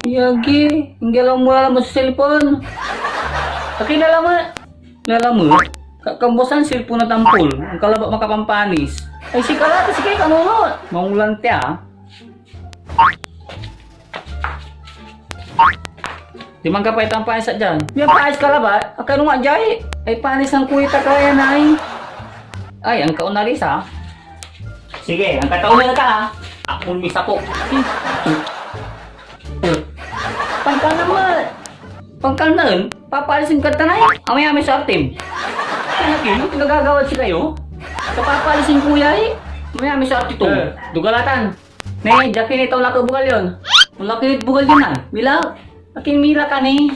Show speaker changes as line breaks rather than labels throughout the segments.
Yagi, hindi lang mo alam mo sa cellphone. Akin na lang mo. Lala mo, kakambosan cellphone na tampol. Ang kalabak makapampanis. Ay, si Kalata, sige, kanunod. Mangulante, ah. Di man ka pa itang panis at dyan. May panis ka ba? Akano nga dyan? Ay, panis ang kuwita kaya na ay. Ay, ang kaunalis, ha? Sige, ang kataunan ka, ha? Akong misa ko. Pagka naman. Pagka naman, papalisin ka tanay. Amay-amay sa team. Ano nagagawad si kayo? Kapapalisin kuya eh. Amay-amay sa ito. Dugalatan. Nay, jakin ito laki bugal yun. Laki bugal yun na. Bila, aking mira ka ni.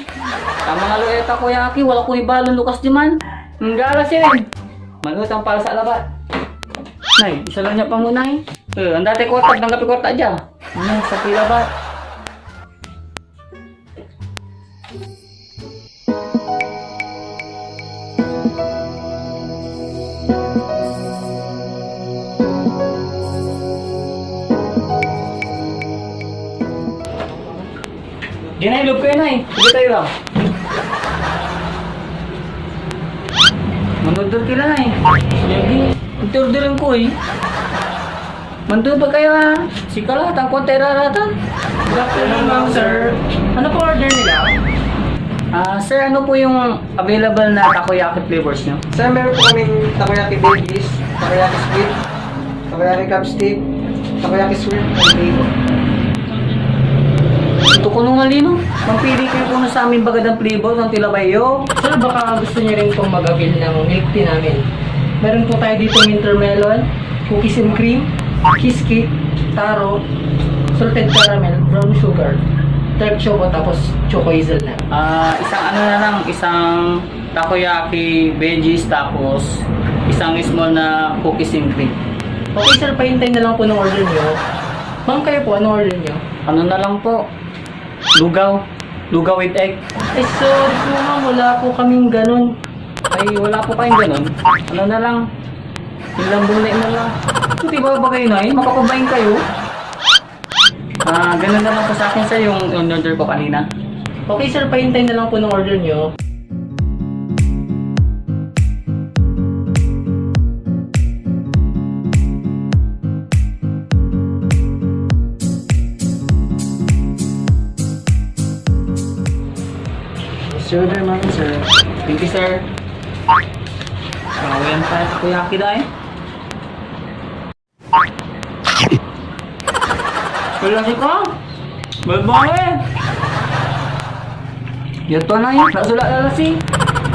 Tama nga loeta kuya aki, wala ko ibalon lukas di man. Ang galas yun. Manutang para sa alabat. Nay, isa lang niya pa muna eh. Ang dati kwarta, nanggapi kwarta dyan. Sa pila ba? Di na ilog kayo na eh. Sige tayo lang. Manudod kila na eh. Sige. Iturdurin ko eh. Manudod ba kayo ha? Si Kalat, ang konti raratan.
Good afternoon, ma'am, sir. Ano po order nila?
Sir, ano po yung available na takoyaki flavors nyo?
Sir, meron po kaming takoyaki veggies, takoyaki squid, takoyaki crab stick, takoyaki shrimp, and bacon.
Ito ko nung malino. Mampili kayo po na sa amin bagad ng flavor ng tilabayo.
Sir, baka gusto niyo rin pong mag-avail ng milk tea namin. Meron po tayo dito winter melon, cookies and cream, kiss cake, taro, salted caramel, brown sugar, dark choco, tapos choco hazel na.
Isang ano na lang, isang takoyaki veggies tapos isang small na cookies and cream.
Okay sir, pahintay na lang po ng order niyo. Ma'am, kayo po, ano order niyo?
Ano na lang po? Lugaw. Lugaw with egg.
Ay, sorry po ma'am, wala po kaming ganun.
Ay, wala po kayong ganun. Ano na lang? Yung lambong na lang. Hindi ba kayo na eh? Makapabayin kayo? Ganun na lang po sa akin sir yung order ko kanina.
Okay sir, pahintay na lang po ng order niyo.
Sir, order namin sir. Thank you sir. Kawayan tayo sa kuyaki dahil. Wala si ka? Balbangin! Yato na yun. Nasulat na lasi.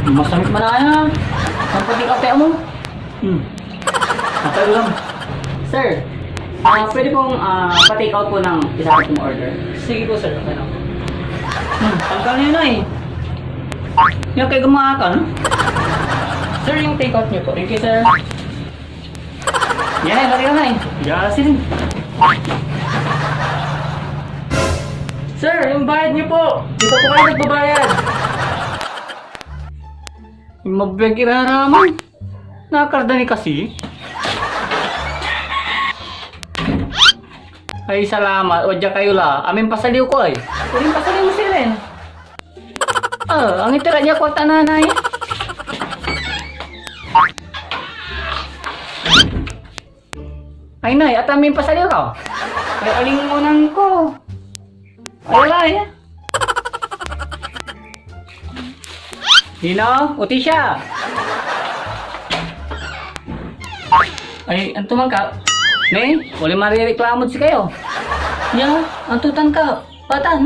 Masamit man na yan. Ang pating kape mo. Matalo lang. Sir, pwede pong pa-take out po ng isa kong order.
Sige po sir, okay lang.
Tanggal niyo na eh. Yung kayo gumakan.
Sir, yung take out niyo po.
Thank you, sir. Yan, lari na eh. Yasin.
Sir, yung bayad niyo po. Di pa po kayo nagbabayad.
Yung mabiyag iraraman. Nakarda ni kasi. Ay, salamat. O, dyan kayo la. Amin pasaliw ko eh. Kuling pasaliw mo sila eh. Ang itira niya ko tananay. Ay, nay, at amin pasaliw ka. Ay, alingunan ko. Ay, wala eh. Hino, uti siya. Ay, ang tuman ka. Ne, wala marireklamo si kayo. Yan, ang tutan ka. Batan.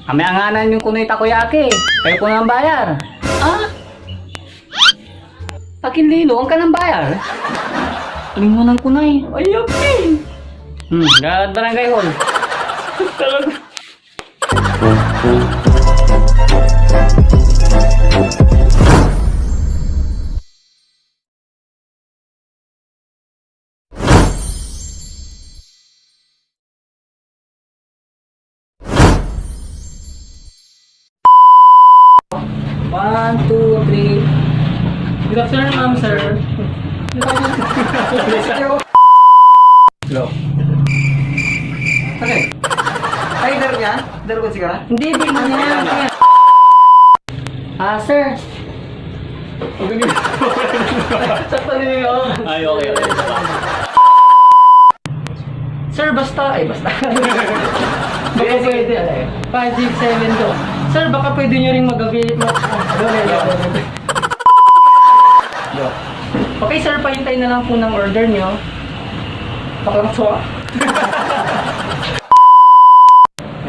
Kami anganan yung kunoy takoyaki. Kayo po nang bayar. Akin lilo, ang ka nang bayar. Alingunan ko na eh. Ay, okay. Gagad barangay hall. Talaga. One, two, three.
Good afternoon, ma'am, sir.
Hello. Okay. Ay,
order niya? Order ko sigara?
Hindi, di mo yan. Sir. Sakto niyo yun.
Ay, okay.
Sir, basta. Baka pwede. 567 to. Sir, baka pwede nyo rin mag-avail. Okay, sir, pahintay na lang po ng order nyo. Pakalakso.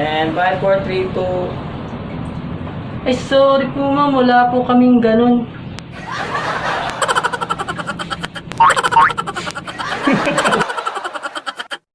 And 5, 4, 3, 2.
Ay, sorry po ma'am, wala po kaming ganun.